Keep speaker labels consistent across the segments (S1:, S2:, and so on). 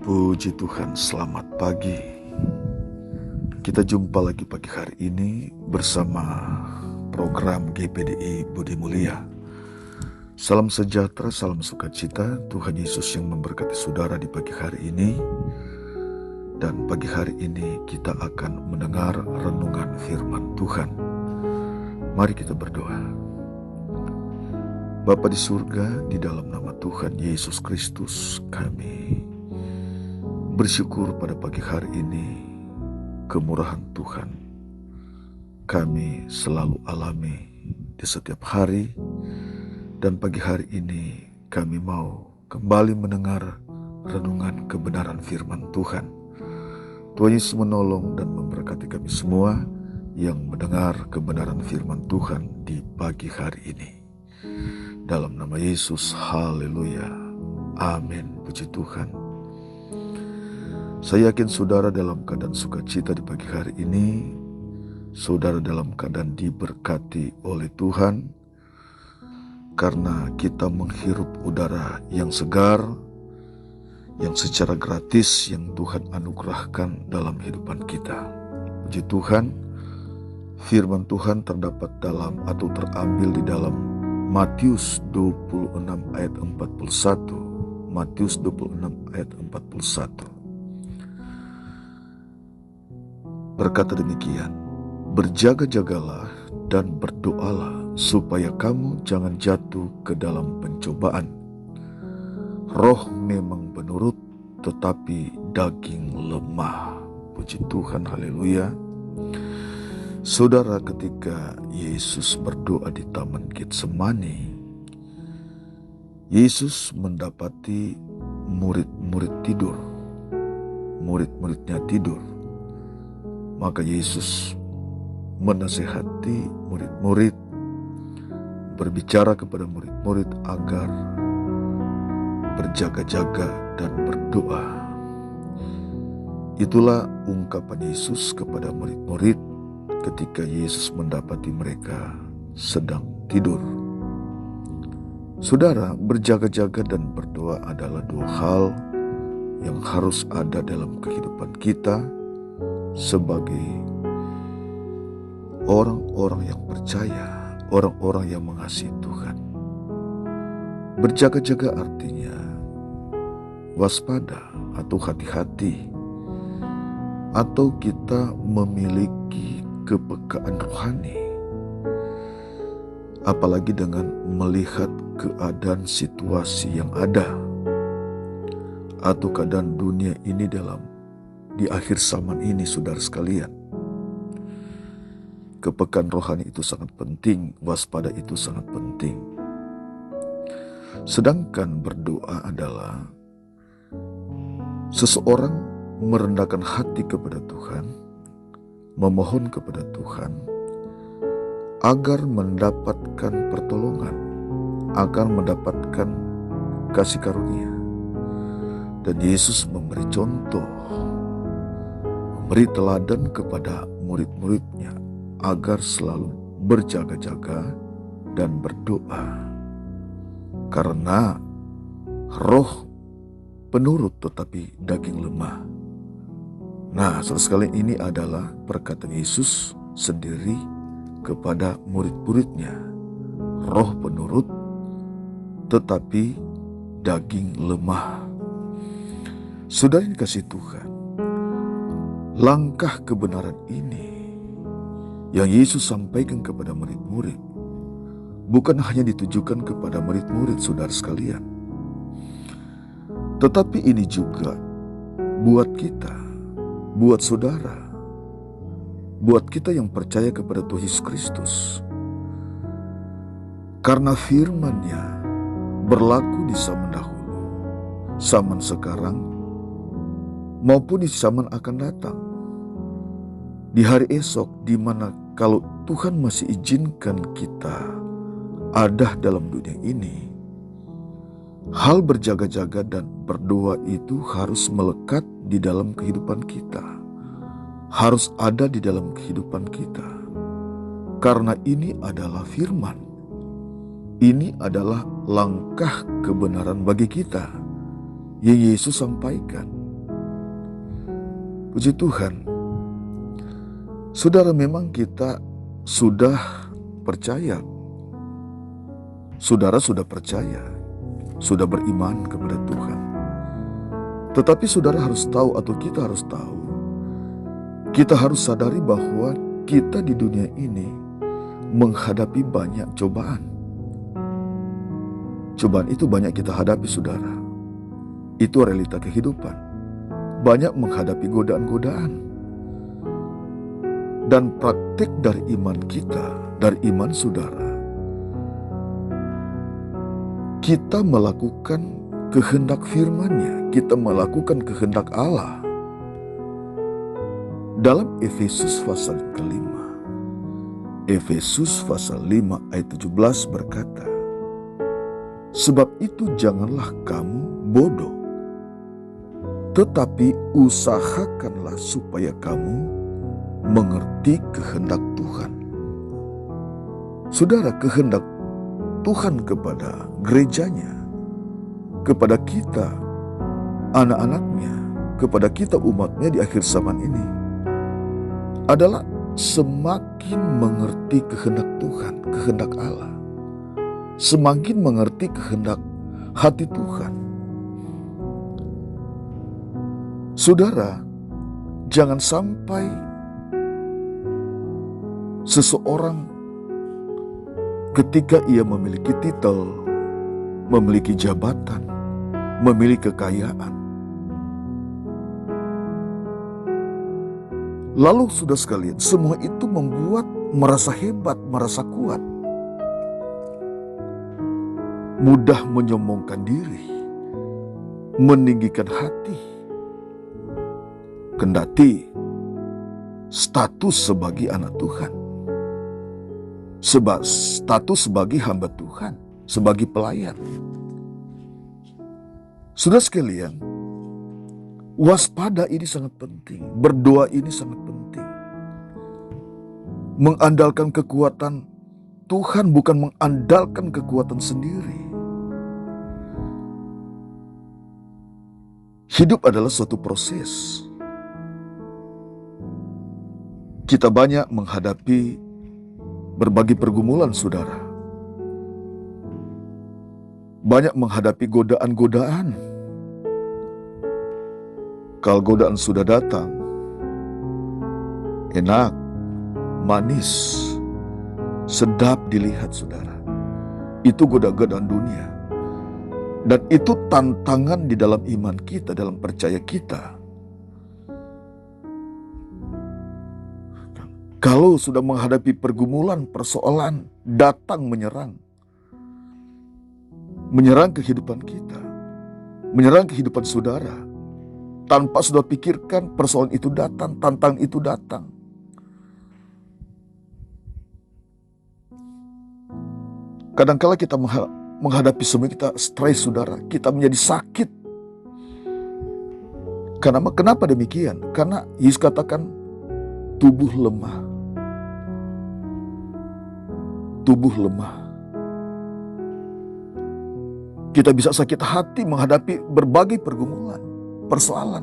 S1: Puji Tuhan, selamat pagi. Kita jumpa lagi pagi hari ini bersama program GPDI Budi Mulia. Salam sejahtera, salam sukacita. Tuhan Yesus yang memberkati saudara di pagi hari ini. Dan pagi hari ini kita akan mendengar renungan firman Tuhan. Mari kita berdoa. Bapa di surga, di dalam nama Tuhan Yesus Kristus, kami bersyukur pada pagi hari ini kemurahan Tuhan kami selalu alami di setiap hari, dan pagi hari ini kami mau kembali mendengar renungan kebenaran firman Tuhan. Tuhan Yesus menolong dan memberkati kami semua yang mendengar kebenaran firman Tuhan di pagi hari ini. Dalam nama Yesus, haleluya, amin, puji Tuhan. Saya yakin saudara dalam keadaan sukacita di pagi hari ini. Saudara dalam keadaan diberkati oleh Tuhan, karena kita menghirup udara yang segar, yang secara gratis yang Tuhan anugerahkan dalam kehidupan kita. Puji Tuhan, firman Tuhan terdapat dalam atau terambil di dalam Matius 26 ayat 41. Matius 26 ayat 41. Berkata demikian, berjaga-jagalah dan berdoalah supaya kamu jangan jatuh ke dalam pencobaan. Roh memang penurut, tetapi daging lemah. Puji Tuhan, haleluya. Saudara, ketika Yesus berdoa di Taman Getsemani, Yesus mendapati murid-murid tidur. Murid-muridnya tidur. Maka Yesus menasihati murid-murid, berbicara kepada murid-murid agar berjaga-jaga dan berdoa. Itulah ungkapan Yesus kepada murid-murid ketika Yesus mendapati mereka sedang tidur. Saudara, berjaga-jaga dan berdoa adalah dua hal yang harus ada dalam kehidupan kita sebagai orang-orang yang percaya, orang-orang yang mengasihi Tuhan. Berjaga-jaga artinya waspada atau hati-hati, atau kita memiliki kepekaan rohani, apalagi dengan melihat keadaan situasi yang ada atau keadaan dunia ini di akhir zaman ini, saudara sekalian. Kepekaan rohani itu sangat penting, waspada itu sangat penting. Sedangkan berdoa adalah seseorang merendahkan hati kepada Tuhan, memohon kepada Tuhan agar mendapatkan pertolongan, agar mendapatkan kasih karunia. Dan Yesus memberi contoh, memberi teladan kepada murid-muridnya agar selalu berjaga-jaga dan berdoa. Karena roh penurut tetapi daging lemah. Nah, saudara sekalian, ini adalah perkataan Yesus sendiri kepada murid-muridnya. Roh penurut tetapi daging lemah. Saudara yang kasih Tuhan, langkah kebenaran ini yang Yesus sampaikan kepada murid-murid bukan hanya ditujukan kepada murid-murid, saudara sekalian, tetapi ini juga buat kita, buat saudara, buat kita yang percaya kepada Tuhan Yesus Kristus. Karena firman-Nya berlaku di zaman dahulu, zaman sekarang, maupun di zaman akan datang. Di hari esok, di mana kalau Tuhan masih izinkan kita ada dalam dunia ini, hal berjaga-jaga dan berdoa itu harus melekat di dalam kehidupan kita, harus ada di dalam kehidupan kita. Karena ini adalah firman, ini adalah langkah kebenaran bagi kita yang Yesus sampaikan. Puji Tuhan, saudara, memang kita sudah percaya. Saudara sudah percaya, sudah beriman kepada Tuhan. Tetapi saudara harus tahu, atau kita harus tahu, kita harus sadari bahwa kita di dunia ini menghadapi banyak cobaan. Cobaan itu banyak kita hadapi, saudara. Itu realita kehidupan. Banyak menghadapi godaan-godaan. Dan praktik dari iman kita, dari iman saudara, kita melakukan kehendak firman-Nya, kita melakukan kehendak Allah. Dalam Efesus pasal ke-5, Efesus pasal 5 ayat 17 berkata, "Sebab itu janganlah kamu bodoh, tetapi usahakanlah supaya kamu mengerti kehendak Tuhan." Saudara, kehendak Tuhan kepada gerejanya, kepada kita, anak-anaknya, kepada kita umatnya di akhir zaman ini adalah semakin mengerti kehendak Tuhan, kehendak Allah, semakin mengerti kehendak hati Tuhan. Saudara, jangan sampai seseorang ketika ia memiliki titel, memiliki jabatan, memiliki kekayaan, lalu sudah sekalian, semua itu membuat merasa hebat, merasa kuat, mudah menyombongkan diri, meninggikan hati, kendati status sebagai anak Tuhan, status sebagai hamba Tuhan, sebagai pelayan. Saudara sekalian, waspada ini sangat penting, berdoa ini sangat penting. Mengandalkan kekuatan Tuhan, bukan mengandalkan kekuatan sendiri. Hidup adalah suatu proses. Kita banyak menghadapi berbagai pergumulan, saudara. Banyak menghadapi godaan-godaan. Kalau godaan sudah datang, enak, manis, sedap dilihat, saudara. Itu godaan-godaan dunia. Dan itu tantangan di dalam iman kita, dalam percaya kita. Kalau sudah menghadapi pergumulan, persoalan, datang menyerang kehidupan kita, menyerang kehidupan saudara, tanpa sudah pikirkan persoalan itu datang, tantangan itu datang. Kadang-kala kita menghadapi semua, kita stres, saudara, kita menjadi sakit. Kenapa demikian? Karena Yesus katakan tubuh lemah. Tubuh lemah. Kita bisa sakit hati menghadapi berbagai pergumulan, persoalan.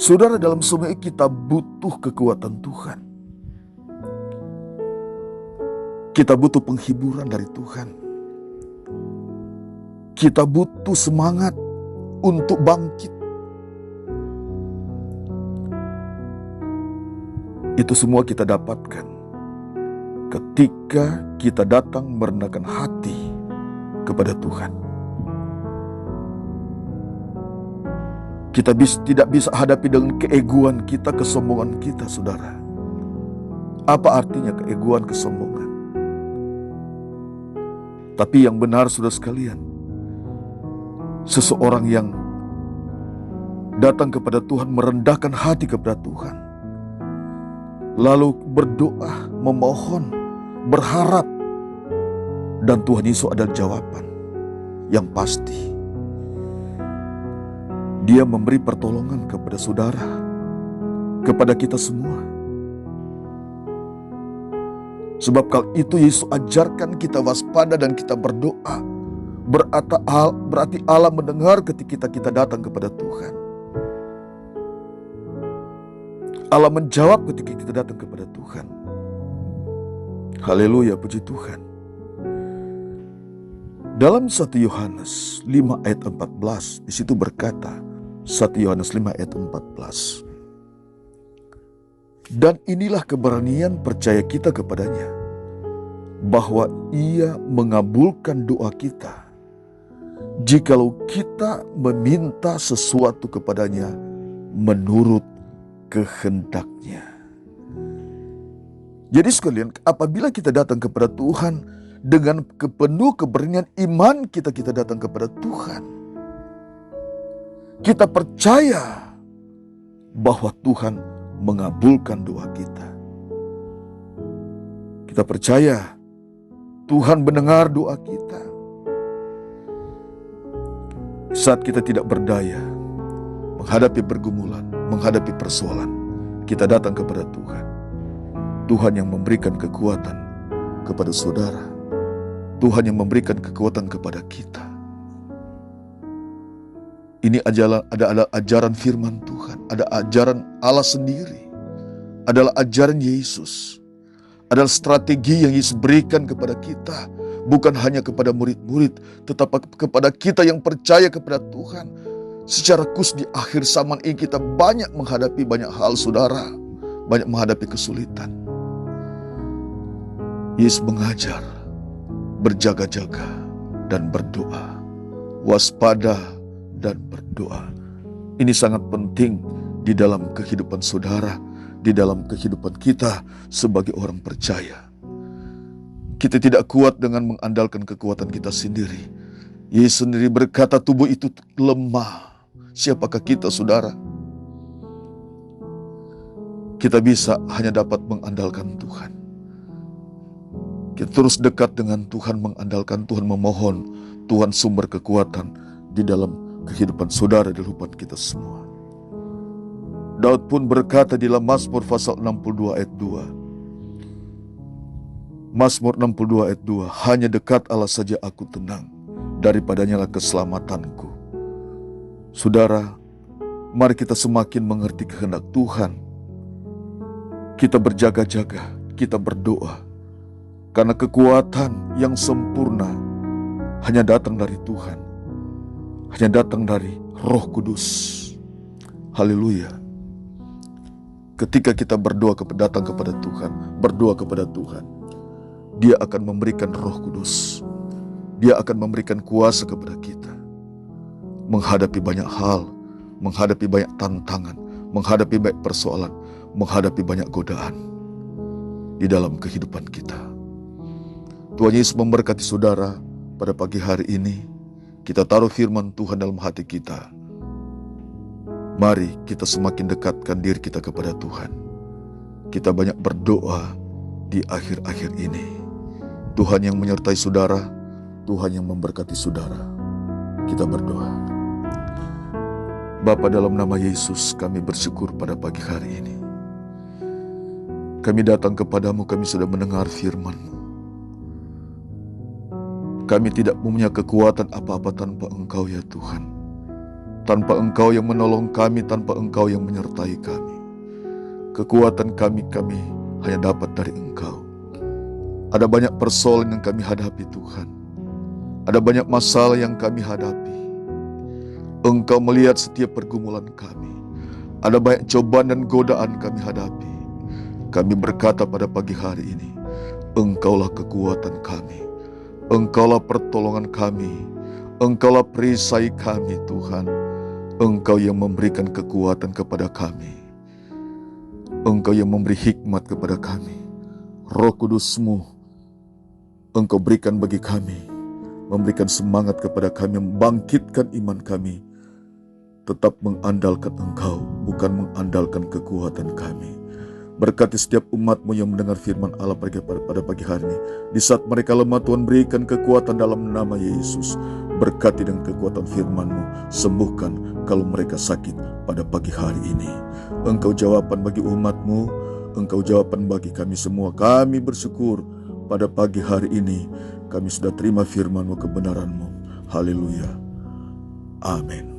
S1: Saudara, dalam semua kita butuh kekuatan Tuhan. Kita butuh penghiburan dari Tuhan. Kita butuh semangat untuk bangkit. Itu semua kita dapatkan ketika kita datang merendahkan hati kepada Tuhan. Kita tidak bisa hadapi dengan keegoan kita, kesombongan kita, saudara. Apa artinya keegoan, kesombongan? Tapi yang benar, saudara sekalian, seseorang yang datang kepada Tuhan, merendahkan hati kepada Tuhan, lalu berdoa, memohon, berharap, dan Tuhan Yesus adalah jawaban yang pasti. Dia memberi pertolongan kepada saudara, kepada kita semua. Sebab kalau itu Yesus ajarkan kita waspada dan kita berdoa. Berarti Allah mendengar ketika kita datang kepada Tuhan. Allah menjawab ketika kita datang kepada Tuhan. Haleluya, puji Tuhan. Dalam 1 Yohanes 5 ayat 14, di situ berkata, 1 Yohanes 5 ayat 14. Dan inilah keberanian percaya kita kepadanya, bahwa Ia mengabulkan doa kita, jikalau kita meminta sesuatu kepadanya menurut kehendak-Nya. Jadi sekalian, apabila kita datang kepada Tuhan dengan penuh keberanian iman kita datang kepada Tuhan. Kita percaya bahwa Tuhan mengabulkan doa kita. Kita percaya Tuhan mendengar doa kita. Saat kita tidak berdaya menghadapi pergumulan, menghadapi persoalan, kita datang kepada Tuhan. Tuhan yang memberikan kekuatan kepada saudara. Tuhan yang memberikan kekuatan kepada kita. Ini adalah ajaran firman Tuhan, ada ajaran Allah sendiri, adalah ajaran Yesus, adalah strategi yang Yesus berikan kepada kita, bukan hanya kepada murid-murid, tetapi kepada kita yang percaya kepada Tuhan. Secara khusus di akhir zaman ini kita banyak menghadapi banyak hal, saudara, banyak menghadapi kesulitan. Yesus mengajar berjaga-jaga dan berdoa, waspada dan berdoa. Ini sangat penting di dalam kehidupan saudara, di dalam kehidupan kita sebagai orang percaya. Kita tidak kuat dengan mengandalkan kekuatan kita sendiri. Yesus sendiri berkata tubuh itu lemah. Siapakah kita, saudara? Kita bisa hanya dapat mengandalkan Tuhan. Kita terus dekat dengan Tuhan, mengandalkan Tuhan, memohon Tuhan sumber kekuatan di dalam kehidupan saudara, di kehidupan kita semua. Daud pun berkata di dalam Mazmur pasal 62 ayat 2. Mazmur 62 ayat 2, hanya dekat Allah saja aku tenang, daripadanya lah keselamatanku. Saudara, mari kita semakin mengerti kehendak Tuhan. Kita berjaga-jaga, kita berdoa. Karena kekuatan yang sempurna hanya datang dari Tuhan. Hanya datang dari Roh Kudus. Haleluya. Ketika kita berdoa datang kepada Tuhan, berdoa kepada Tuhan, Dia akan memberikan Roh Kudus. Dia akan memberikan kuasa kepada kita. Menghadapi banyak hal, menghadapi banyak tantangan, menghadapi banyak persoalan, menghadapi banyak godaan di dalam kehidupan kita. Tuhan Yesus memberkati saudara pada pagi hari ini. Kita taruh firman Tuhan dalam hati kita. Mari kita semakin dekatkan diri kita kepada Tuhan. Kita banyak berdoa di akhir-akhir ini. Tuhan yang menyertai saudara, Tuhan yang memberkati saudara. Kita berdoa. Bapa, dalam nama Yesus kami bersyukur pada pagi hari ini. Kami datang kepadamu, kami sudah mendengar firman-Mu. Kami tidak punya kekuatan apa-apa tanpa Engkau ya Tuhan. Tanpa Engkau yang menolong kami, tanpa Engkau yang menyertai kami. Kekuatan kami hanya dapat dari Engkau. Ada banyak persoalan yang kami hadapi Tuhan. Ada banyak masalah yang kami hadapi. Engkau melihat setiap pergumulan kami. Ada banyak cobaan dan godaan kami hadapi. Kami berkata pada pagi hari ini, Engkaulah kekuatan kami. Engkaulah pertolongan kami. Engkaulah perisai kami Tuhan. Engkau yang memberikan kekuatan kepada kami. Engkau yang memberi hikmat kepada kami. Roh Kudus-Mu Engkau berikan bagi kami. Memberikan semangat kepada kami, membangkitkan iman kami. Tetap mengandalkan Engkau, bukan mengandalkan kekuatan kami. Berkati setiap umat-Mu yang mendengar firman Allah pada pagi hari ini. Di saat mereka lemah, Tuhan berikan kekuatan dalam nama Yesus. Berkati dengan kekuatan firman-Mu. Sembuhkan kalau mereka sakit pada pagi hari ini. Engkau jawaban bagi umat-Mu. Engkau jawaban bagi kami semua. Kami bersyukur pada pagi hari ini. Kami sudah terima firman-Mu, kebenaran-Mu. Haleluya. Amin.